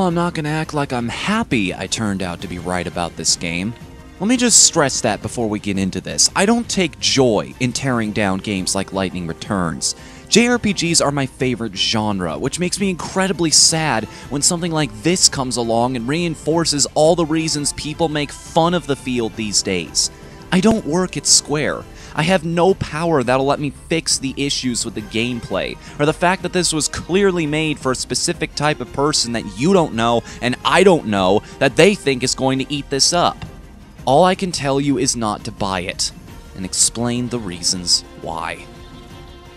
Well, I'm not gonna act like I'm happy I turned out to be right about this game. Let me just stress that before we get into this. I don't take joy in tearing down games like Lightning Returns. JRPGs are my favorite genre, which makes me incredibly sad when something like this comes along and reinforces all the reasons people make fun of the field these days. I don't work at Square. I have no power that'll let me fix the issues with the gameplay, or the fact that this was clearly made for a specific type of person that you don't know and I don't know that they think is going to eat this up. All I can tell you is not to buy it, and explain the reasons why.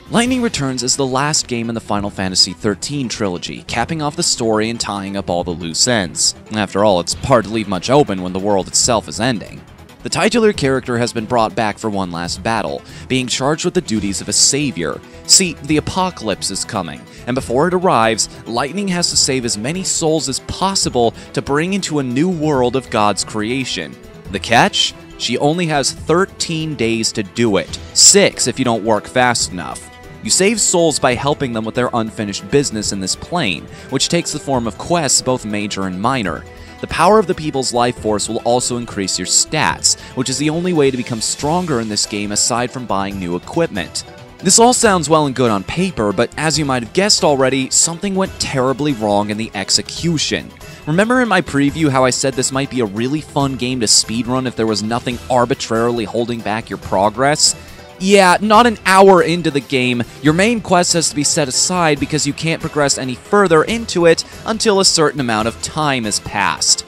Lightning Returns is the last game in the Final Fantasy XIII trilogy, capping off the story and tying up all the loose ends. After all, it's hard to leave much open when the world itself is ending. The titular character has been brought back for one last battle, being charged with the duties of a savior. See, the apocalypse is coming, and before it arrives, Lightning has to save as many souls as possible to bring into a new world of God's creation. The catch? She only has 13 days to do it, 6 if you don't work fast enough. You save souls by helping them with their unfinished business in this plane, which takes the form of quests both major and minor. The power of the people's life force will also increase your stats, which is the only way to become stronger in this game aside from buying new equipment. This all sounds well and good on paper, but as you might have guessed already, something went terribly wrong in the execution. Remember in my preview how I said this might be a really fun game to speedrun if there was nothing arbitrarily holding back your progress? Yeah, not an hour into the game, your main quest has to be set aside because you can't progress any further into it until a certain amount of time has passed.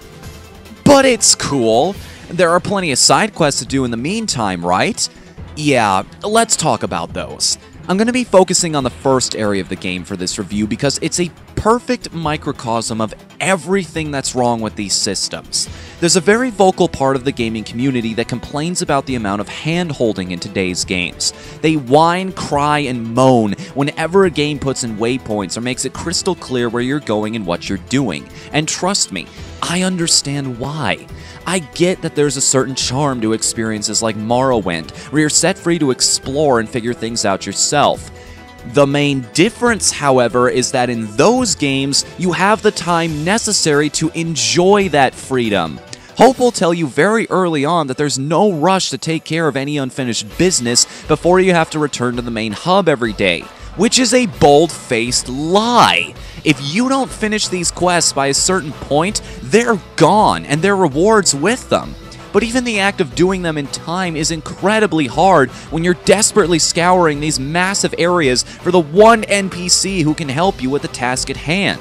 But it's cool. There are plenty of side quests to do in the meantime, right? Yeah, let's talk about those. I'm going to be focusing on the first area of the game for this review because it's a perfect microcosm of everything that's wrong with these systems. There's a very vocal part of the gaming community that complains about the amount of hand-holding in today's games. They whine, cry, and moan whenever a game puts in waypoints or makes it crystal clear where you're going and what you're doing. And trust me, I understand why. I get that there's a certain charm to experiences like Morrowind, where you're set free to explore and figure things out yourself. The main difference, however, is that in those games, you have the time necessary to enjoy that freedom. Hope will tell you very early on that there's no rush to take care of any unfinished business before you have to return to the main hub every day, which is a bold-faced lie. If you don't finish these quests by a certain point, they're gone, and their rewards with them. But even the act of doing them in time is incredibly hard when you're desperately scouring these massive areas for the one NPC who can help you with the task at hand.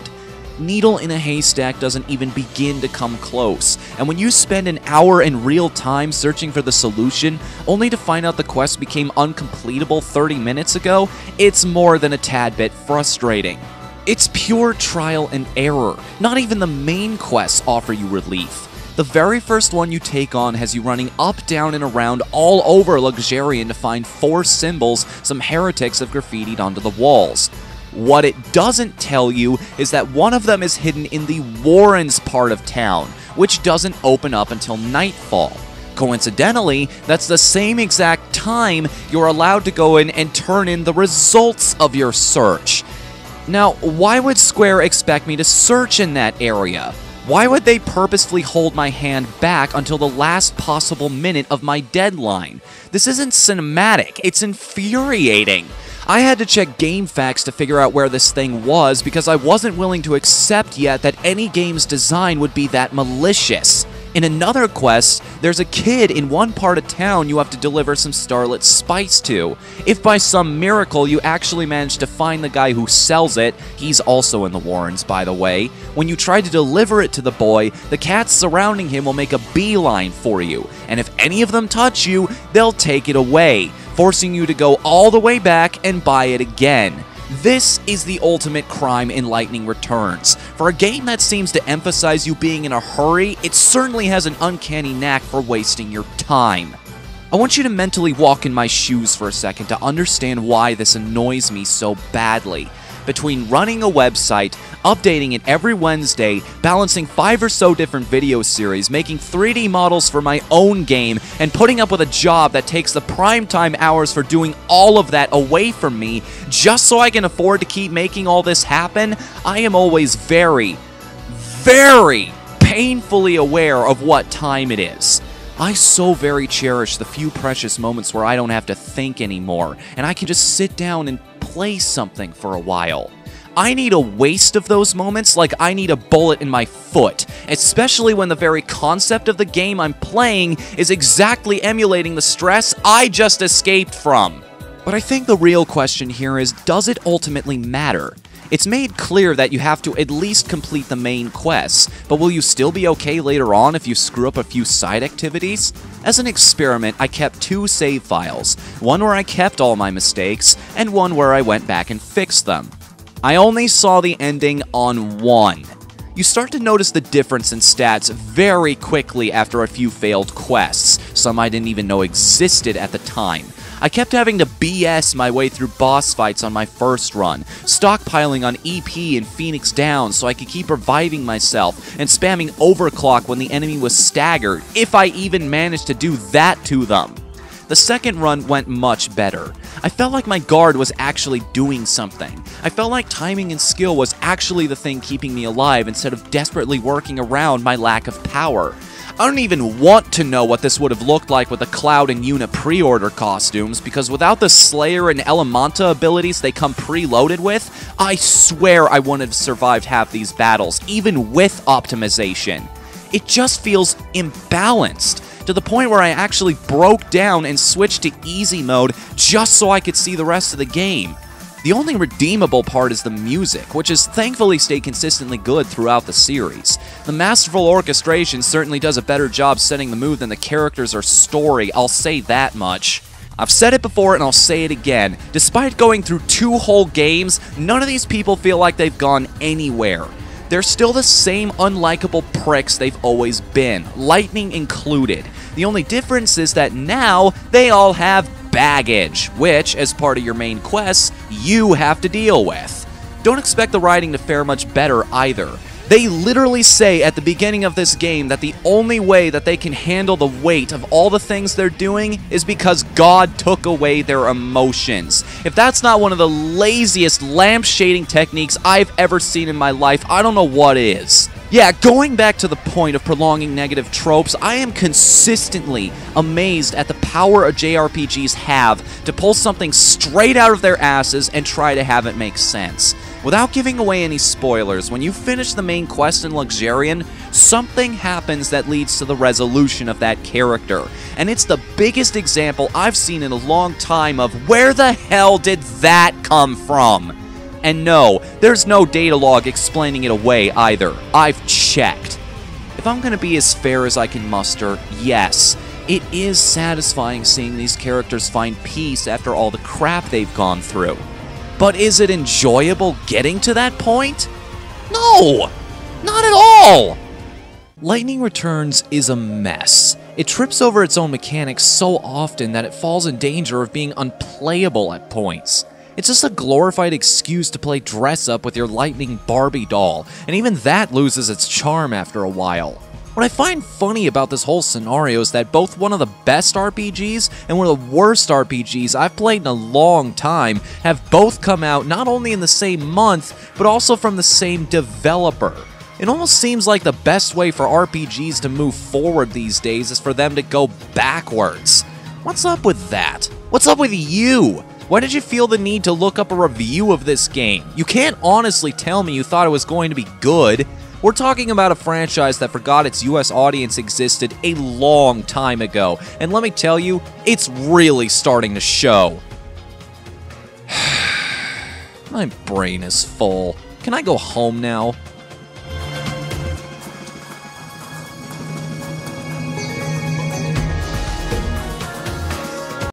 Needle in a haystack doesn't even begin to come close, and when you spend an hour in real time searching for the solution, only to find out the quest became uncompletable 30 minutes ago, it's more than a tad bit frustrating. It's pure trial and error. Not even the main quests offer you relief. The very first one you take on has you running up, down, and around all over Luxurion to find 4 symbols some heretics have graffitied onto the walls. What it doesn't tell you is that one of them is hidden in the Warrens part of town, which doesn't open up until nightfall. Coincidentally, that's the same exact time you're allowed to go in and turn in the results of your search. Now, why would Square expect me to search in that area? Why would they purposefully hold my hand back until the last possible minute of my deadline? This isn't cinematic, it's infuriating. I had to check GameFAQs to figure out where this thing was because I wasn't willing to accept yet that any game's design would be that malicious. In another quest, there's a kid in one part of town you have to deliver some Starlit Spice to. If by some miracle you actually manage to find the guy who sells it, he's also in the Warrens by the way, when you try to deliver it to the boy, the cats surrounding him will make a beeline for you, and if any of them touch you, they'll take it away, forcing you to go all the way back and buy it again. This is the ultimate crime in Lightning Returns. For a game that seems to emphasize you being in a hurry, it certainly has an uncanny knack for wasting your time. I want you to mentally walk in my shoes for a second to understand why this annoys me so badly. Between running a website, updating it every Wednesday, balancing 5 or so different video series, making 3D models for my own game, and putting up with a job that takes the primetime hours for doing all of that away from me, just so I can afford to keep making all this happen, I am always very, very painfully aware of what time it is. I so very cherish the few precious moments where I don't have to think anymore, and I can just sit down and play something for a while. I need a waste of those moments like I need a bullet in my foot, especially when the very concept of the game I'm playing is exactly emulating the stress I just escaped from. But I think the real question here is, does it ultimately matter? It's made clear that you have to at least complete the main quests, but will you still be okay later on if you screw up a few side activities? As an experiment, I kept 2 save files, one where I kept all my mistakes, and one where I went back and fixed them. I only saw the ending on one. You start to notice the difference in stats very quickly after a few failed quests, some I didn't even know existed at the time. I kept having to BS my way through boss fights on my first run, stockpiling on EP and Phoenix Downs so I could keep reviving myself, and spamming overclock when the enemy was staggered, if I even managed to do that to them. The second run went much better. I felt like my guard was actually doing something. I felt like timing and skill was actually the thing keeping me alive instead of desperately working around my lack of power. I don't even want to know what this would have looked like with the Cloud and Yuna pre-order costumes, because without the Slayer and Elementa abilities they come preloaded with, I swear I wouldn't have survived half these battles, even with optimization. It just feels imbalanced, to the point where I actually broke down and switched to easy mode just so I could see the rest of the game. The only redeemable part is the music, which has thankfully stayed consistently good throughout the series. The masterful orchestration certainly does a better job setting the mood than the characters or story, I'll say that much. I've said it before and I'll say it again, despite going through 2 whole games, none of these people feel like they've gone anywhere. They're still the same unlikable pricks they've always been, Lightning included. The only difference is that now they all have baggage, which, as part of your main quests, you have to deal with. Don't expect the writing to fare much better either. They literally say at the beginning of this game that the only way that they can handle the weight of all the things they're doing is because God took away their emotions. If that's not one of the laziest lampshading techniques I've ever seen in my life, I don't know what is. Yeah, going back to the point of prolonging negative tropes, I am consistently amazed at the power JRPGs have to pull something straight out of their asses and try to have it make sense. Without giving away any spoilers, when you finish the main quest in Luxurion, something happens that leads to the resolution of that character. And it's the biggest example I've seen in a long time of where the hell did that come from? And no, there's no data log explaining it away either. I've checked. If I'm gonna be as fair as I can muster, yes, it is satisfying seeing these characters find peace after all the crap they've gone through. But is it enjoyable getting to that point? No! Not at all! Lightning Returns is a mess. It trips over its own mechanics so often that it falls in danger of being unplayable at points. It's just a glorified excuse to play dress-up with your Lightning Barbie doll, and even that loses its charm after a while. What I find funny about this whole scenario is that both one of the best RPGs and one of the worst RPGs I've played in a long time have both come out not only in the same month, but also from the same developer. It almost seems like the best way for RPGs to move forward these days is for them to go backwards. What's up with that? What's up with you? Why did you feel the need to look up a review of this game? You can't honestly tell me you thought it was going to be good. We're talking about a franchise that forgot its US audience existed a long time ago, and let me tell you, it's really starting to show. My brain is full. Can I go home now?